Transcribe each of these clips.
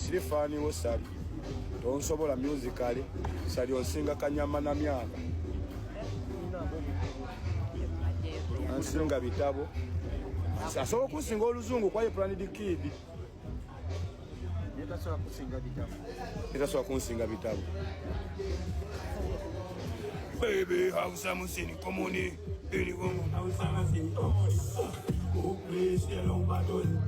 sirifani wo sali tonsobola musically sali onsinga kanyama na myaka ansinga bitabo asobola okusinga oluzungu kwaye Planet Kid etasobola kunsinga bitabo baby hausa musini komuni eri womo hausa musini komuni please the long button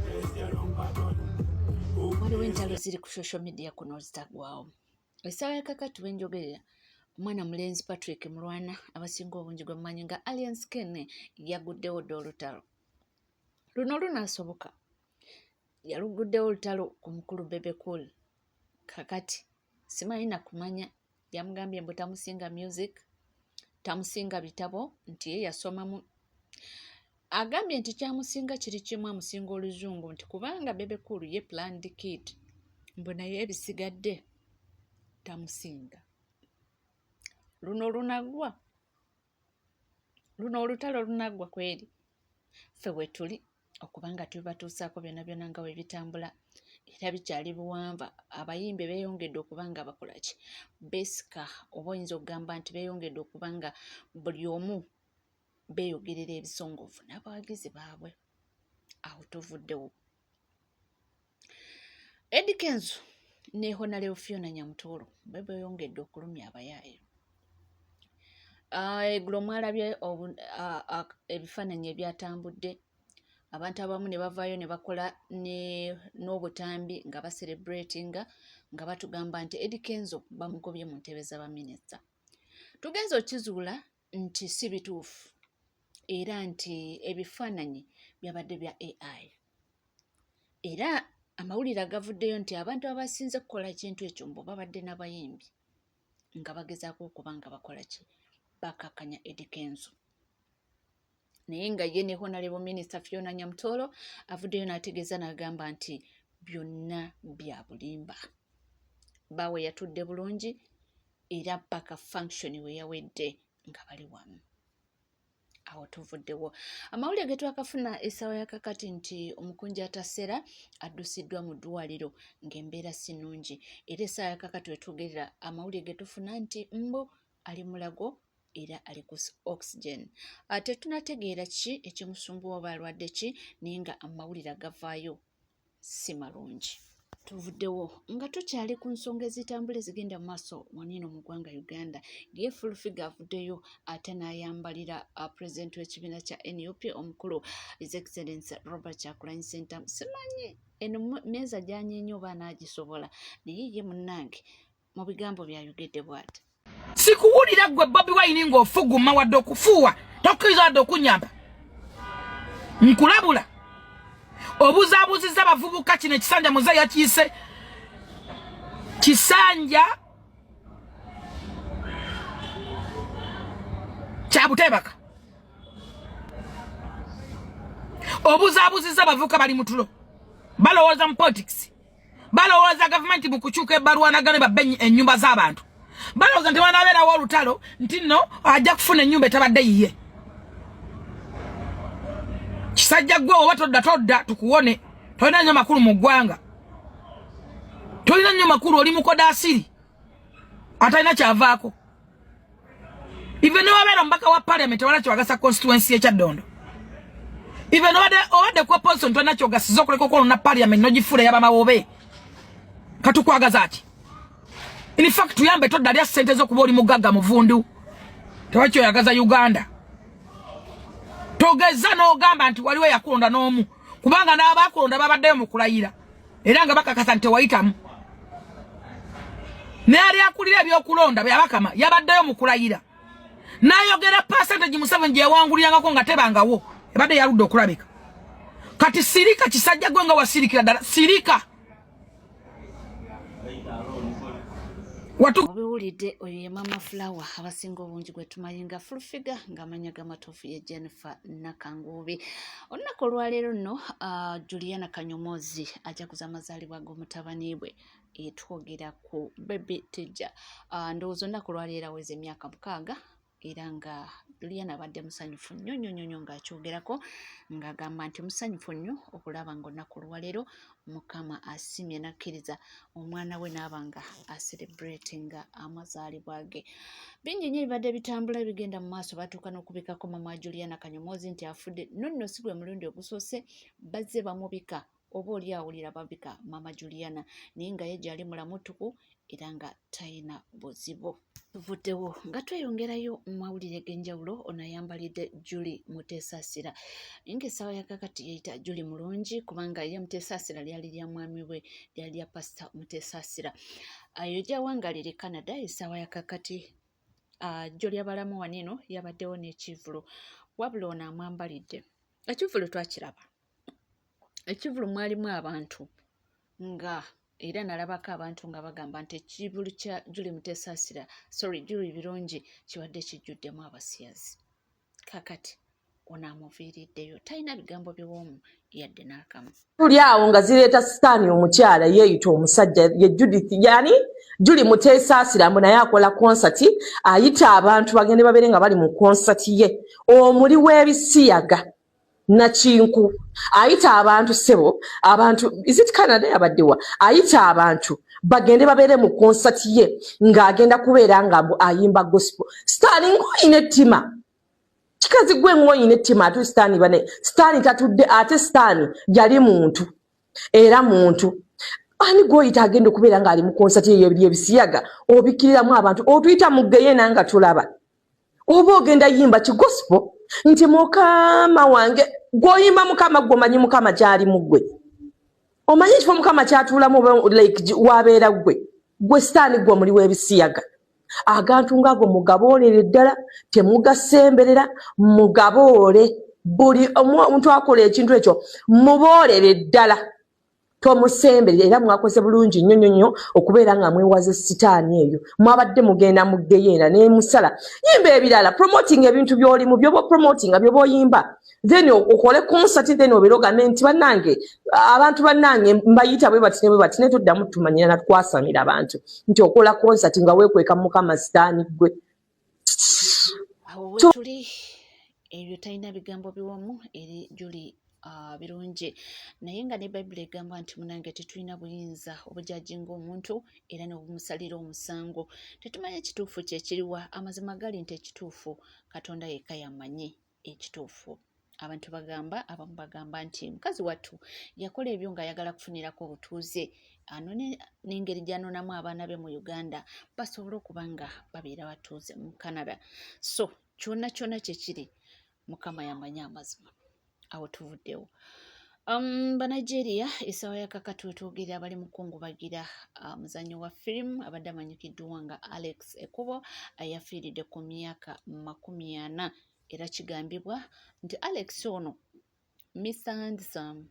press the long button. Waliwo entalo ziri ku social media kuno zitagwawo. Essaawa ya kakati wenjogerera omwana mulenzi Patrick Mulwana abasinga obungi gwe mumanyi nga Alliance Ken yaguddewo dda olutalo. Luno lunaasoboka yaluguddewo olutalo ku mukulu Bebe Cool. Kakati simanyi na kumanya yamugambye mbu tamusinga music, tamusinga bitabo nti ye yasomamu. Agambye nti kyamusinga kiri kimu amusinga oluzungu nti kubanga Bebe Cool ye Planet Kid mbu naye ebisigadde tamusinga. Luno lunagwa, luno olutalo lunagwa kweri. Ffe wetuli okubanga tubatuusaako byonna byonna nga bwe bitambula era bikyali buwanva. Abayimbi beeyongedde okubanga bakola ki besika oba oyinza okugamba nti beeyongedde okubanga buli omu beeyogerera ebisongovu n'abawagizi baabwe. Awo tuvuddewo. Eddie Kenzo ne Honorable Fiona Nyamutoolo beeyongedde okulumya abayaaye. Eggulo mwalabye ebifaananyi ebyatambudde. Abantu abamu ne bavaayo ne bakola n'obutambi nga baselebratinga nga batugamba nti Eddie Kenzo bamugobye mu ntebe z'abaminisita. Tugenze okizuula nti si bituufu era nti ebifaananyi byabadde bya AI. Era amawulire agavuddeyo nti abantu abasinze kukola ekintu ekyo mbu babadde n'abayimbi nga bagezaako okuba nga bakola ki bakakanya Eddie Kenzo. Naye nga ye ne Honorable Minister Fiona Nyamutoolo avuddeyo n'ategeeza n'agamba nti byonna bya bulimba. Bawe yatudde bulungi era paka function we yawedde nga bali wamu. Awo tuvuddewo. Amawulire ge twakafuna essaawa ya kakati nti omukunja Tasera addusiddwa mu ddwaliro ng'embeera si nnungi. Era essaawa ya kakati wetugerera amawulire ge tufuna nti mbu ali mulago era ali ku oxygen. Ate tunategeera ki ekimusumbuwa oba alwadde ki naye nga amawulire agavaayo si malungi. Tuvuddewo nga tukyali ku nsonga ezitambula ezigenda mu maaso waniino mu ggwanga Uganda. Ye full figure avuddeyo ate n'ayambalira pulezidenti w'ekibiina kya NUP omukulu His Excellency Robert Kyagulanyi Ssentamu. Simanyi eno mmeeza gy'anyeenya oba anaagisobola naye ye munnange mu bigambo byayogedde bw'ati. Sikuwulira gwe Bobi Wine ng'ofuguma wadde okufuuwa tokkiriza wadde okunyamba. Nkulabula obuzaabuzizza abavubuka kino ekisanja muze yakiyise kisanja kya Buteebaka. Obuzaabuzizza abavubuka bali mu tulo balowooza mu politics, balowooza gavumenti mu kukyuka ebbaluwanagano babbe ennyumba z'abantu, balowooza nti wanaabeerawo olutalo nti nno ajja kufuna ennyumba etabadde yiye. Kisajja gwe oba todda tukuwone. Tolina nnyo makulu mu ggwanga, tolina nnyo makulu, oli mukodaasiri atalina kyavaako. Even nowabeera omubaka wa parliament wala kyogasa constituency ekyaddondo, even obadde ku opposition tolina kyogasiza okuleka okwolona parliament n'ogifuula ey'abamawobe. Katukwagaza ati in fact tuyambe todda lya ssente z'okuba oli mugagga muvundu, tewakyoyagaza Uganda. Togeza n'ogamba nti waliwo yakulonda n'omu, kubanga n'abaakulonda babaddeyo mu kulayira era nga bakakasa nti tewayitamu. N'eyali akulira ebyokulonda byabakama yabaddeyo mu kulayira n'ayogera percentage Museveni gye yawangulirangako nga tebangawo ebadde yaludde okulabika. Kati sirika kisajja gwe nga wasirikira ddala sirika. Obiwulidde oyo ye Mama Flower abasinga obungi gwe tumanyi nga full figure ng'amanya g'amatuufu ye Jennifer Nakangubi. Olunaku olwaleero nno Juliana Kanyomozi ajaguza amazaalibwa g'omutabani bwe twogera ku Baby Tejja. Ndowooza olunaku olwaleero aweza emyaka 6 era nga Juliana abadde musanyufu nnyo ng'akyogerako ng'agamba nti musanyufu nnyo okulaba ng'olunaku lwaleero Mukama asimye nakkiriza omwana we n'aba nga acelebratinga amazaalibwa ge. Bingi nnyo ebibadde bitambula bigenda mu maaso, batuuka n'okubikako mama Juliana Kanyomozi nti afudde. Nno si gwe mulundi ogusoose bazze bamubika oba oli awulira babika mama Juliana naye nga ye gyali mulamutuku era nga talina buzibu. Tuvuddewo nga tweyongerayo mu mawulire g'enjawulo. Ono ayambalidde Julie Muteesasira ng'essaawa ya kakati yayita Julie mulungi kubanga ye Muteesasira lyali lya mwami we, lyali lya Pastor Muteesasira. Ayo gyawangalire Canada essaawa ya kakati. Jjo lyabalamu wanino yabaddewo n'ekivulu wabula ono amwambalidde ekivulu twakiraba. Ekivulu mwalimu abantu nga era nalabako abantu nga bagamba nti ekivulu kya Julie Muteesasira Julie birungi kibadde kijjuddemu abasiyazi. Kakati ono amuviiriddeyo talina bigambo biwoomu yadde n'akamu. Tuli awo nga zireeta sitaani omukyala yeeyita omusajja ye Judith yani Julie Muteesasira mbu naye akola konsati ayita abantu bagende babere nga bali mu konsati ye omuli w'ebisiyaga Nakinku ayita abantu sebo abantu is it Canada yabaddewa ayita abantu bagende babere mu konsati ye ng'agenda kubeera nga ayimba gospel. Sitaani ng'oyina ettima kikazi gwe ng'oyina ettima atu sitaani bane sitaani tatudde ate sitaani yali muntu era muntu ani gwoyita agenda okubeera nga ali mu konsati eyo byebisiyaga obikiriramu abantu otuyita mu ggeye nanga tulaba oba ogenda yimba ki gospel nti Mukama wange gwoyimba Mukama gwomanyi Mukama kyali mu ggwe omanyi kifo Mukama kyatuulamu like wabeera gwe sitaani gwe muli w'ebisiyaga. Agantu ng'ago mugaboolere ddala temugasemberera mugaboole buli omuntu akola ekintu ekyo muboolere ddala tomusemberera era mwakoze bulungi nnyo okubeera nga mwewaze sitaani eyo mwabadde mugenda mu ggeyera n'emusala yimba ebirala promoting ebintu by'olimu byoba promotinga byoba oyimba then okole concert then oberogamye nti bannange abantu bannange mbayita bwe bati ne tuddamu tumanyira natwasamira abantu nti okola concert nga weekweka Mukama sitaani gwe. Awo wetuli ebyo talina bigambo biwomu eri Julie birungi naye nga ne Bayibuli egamba nti munange tetulina buyinza obujajinga omuntu era n'obumusalira omusango. Tetumanyi ekituufu kyekiriwa, amazima gali nti ekituufu Katonda yekka yamanyi ekituufu. Abantu bagamba abamu bagamba nti mukazi wattu yakola ebyo ng'ayagala kufunirako obutuuze ano n'engeri gy'anonamu abaana be mu Uganda basobole okuba nga babeera batuuze mu Canada. So kyonna kyekiri Mukama yamanyi amazima. Awo tuvuddewo. Banigeria essaawa ya kakati wetwogerera bali mukungubagira muzannyo wa firimu abadde amanyikiddwa nga Alex Ekubo ayafiiridde ku myaka 40 era kigambibwa nti Alex ono Mr. Handsome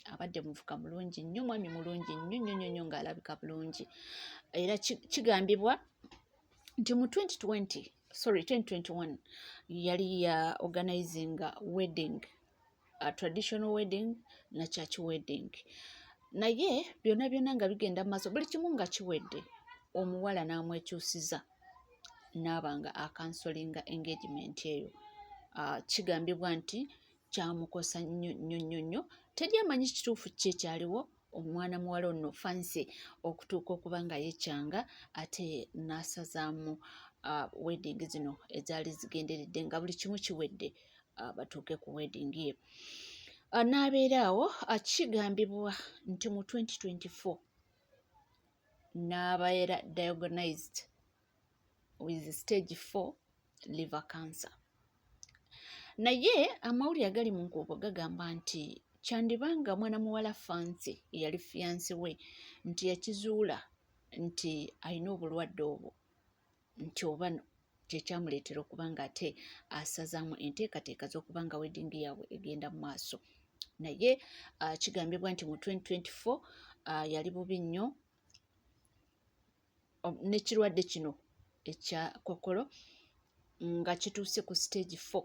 abadde muvuka mulungi nnyo mwami mulungi nnyo ng'alabika bulungi era kigambibwa nti mu 2021 yali ya organizing wedding traditional wedding na church wedding naye byonna nga bigenda maaso buli kimu nga kiwedde omuwala n'amwekyusiza n'abanga akansolinga engagement eyo. Kigambibwa nti kyamukosa nnyo teri amanyi kituufu kye kyaliwo omwana muwala ono Fancy okutuuka okuba nga yekyanga ate n'asazaamu wedding zino ezaali zigenderedde nga buli kimu kiwedde batuuke ku wedding ye. N'abeera awo kigambibwa nti mu 2024 n'abeera diagnosed with stage 4 liver cancer. Naye amawulire agali mu nkuubo gagamba nti kyandibanga mwana muwala Fancy yali fiyanse we nti yakizuula nti alina obulwadde obwo nti oba kyekyamuleetera okuba nga ate asazaamu enteekateeka z'okuba nga wedding yaabwe egenda mu maaso. Naye kigambibwa nti mu 2024 yali bubi nnyo n'ekirwadde kino ekya kokolo nga kituuse ku stage 4.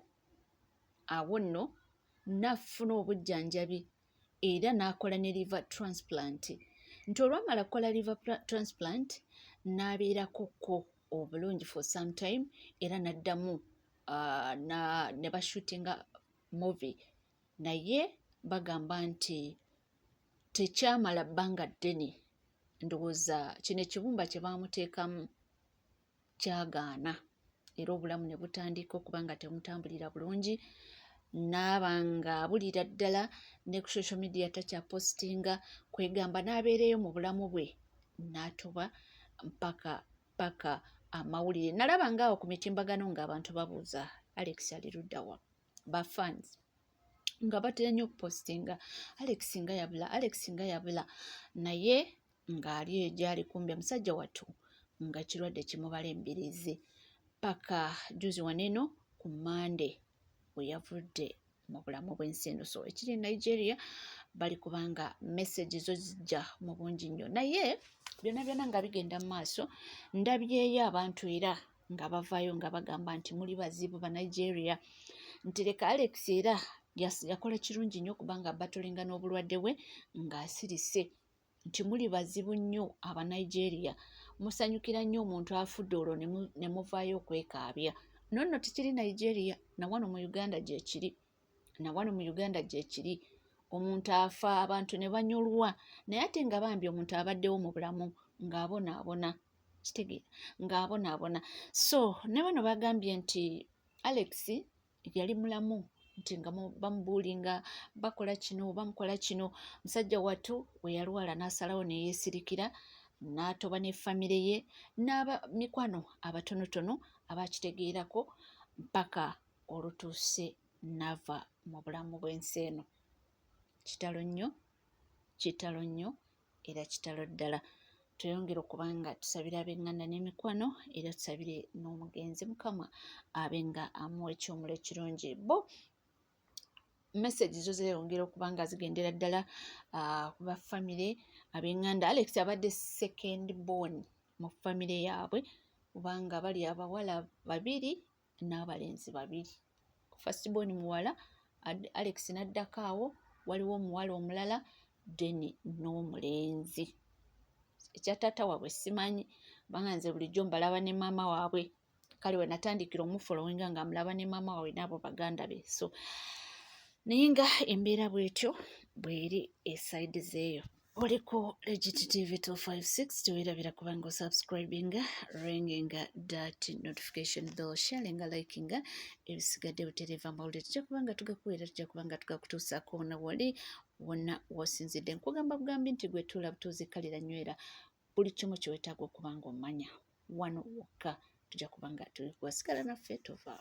Awo nno n'afuna obujjanjabi era n'akola ne liver transplant nti olwamala kukola liver transplant n'abeerakokko obulungi for some time era n'addamu ne bashootinga movie naye bagamba nti tekyamala bbanga ddene ndowooza kino ekibumba kye baamuteekamu kyagaana era obulamu ne butandika okuba nga temutambulira bulungi n'abanga abulira ddala ne ku social media takyapostinga kwegamba n'abeereyo mu bulamu bwe n'atoba mpaka amawulire nalaba ngaawo ku mitimbagano ng'abantu babuuza Alex ali luddawa bafans nga batera nnyo okupostinga Alex nga yabula naye ng'ali egyali kumbe musajja wattu nga kirwadde kimubala embiriizi paka juzi waneeno ku Monday bwe yavudde mu bulamu bw'ensi eno so ekiri Nigeria bali kubanga message zo zijja mu bungi nnyo naye byonna nga bigenda mu maaso ndabyeyo abantu era nga bavaayo nga bagamba nti muli bazibu ba Nigeria nti leka Alex era yakola kirungi nnyo kubanga batolinga n'obulwadde bwe ng'asirise nti muli bazibu nnyo aba Nigeria musanyukira nnyo omuntu afudde olwo ne muvaayo okwekaabya nonno tikiri Nigeria na wano mu Uganda gyekiri omuntu afa abantu ne banyolwa naye ate nga bambi omuntu abaddewo mu bulamu ng'abonaabona kitegeera ng'abonaabona so ne bano bagambye nti Alex yali mulamu nti nga bamubuulinga bakola kino musajja wattu we yalwala n'asalawo ne yeesirikira n'atoba ne famire ye n'abamikwano abatonotono abakitegeerako mpaka olutuuse n'ava mu bulamu bw'ensi eno kitalo nnyo era kitalo ddala tweyongere okuba nga tusabira ab'eŋŋanda n'emikwano era tusabire n'omugenzi Mukama abe nga amuwa ekyomula ekirungi bo message zo zeeyongera okuba nga zigendera ddala ku bafamire ab'eŋŋanda Alex abadde second born mu famire yaabwe kubanga bali abawala 2 n'abalenzi 2 first born muwala Alex n'addako awo waliwo omuwala omulala then n'omulenzi ekya taata waabwe simanyi kubanga nze bulijjo mbalaba ne maama waabwe kale we natandikira omufolowinga nga mulaba ne maama waabwe n'abo baganda be so naye nga embeera bwetyo bweri eside zeeyo oliko Legit TV 256 teweerabira kubanga osubscribinga ringinga that notification bell sharinga likinga ebisigadde butereeva amawulire tujja kubanga tugakuweera tujja kubanga tugakutuusaako wonna wali wonna wosinzidde nkugamba bugambi nti gwe tuula butuuzi kalira nywera buli kimu kye weetaaga okuba nga omanya wano wokka tujja kubanga tuli kuwasigala naffe tova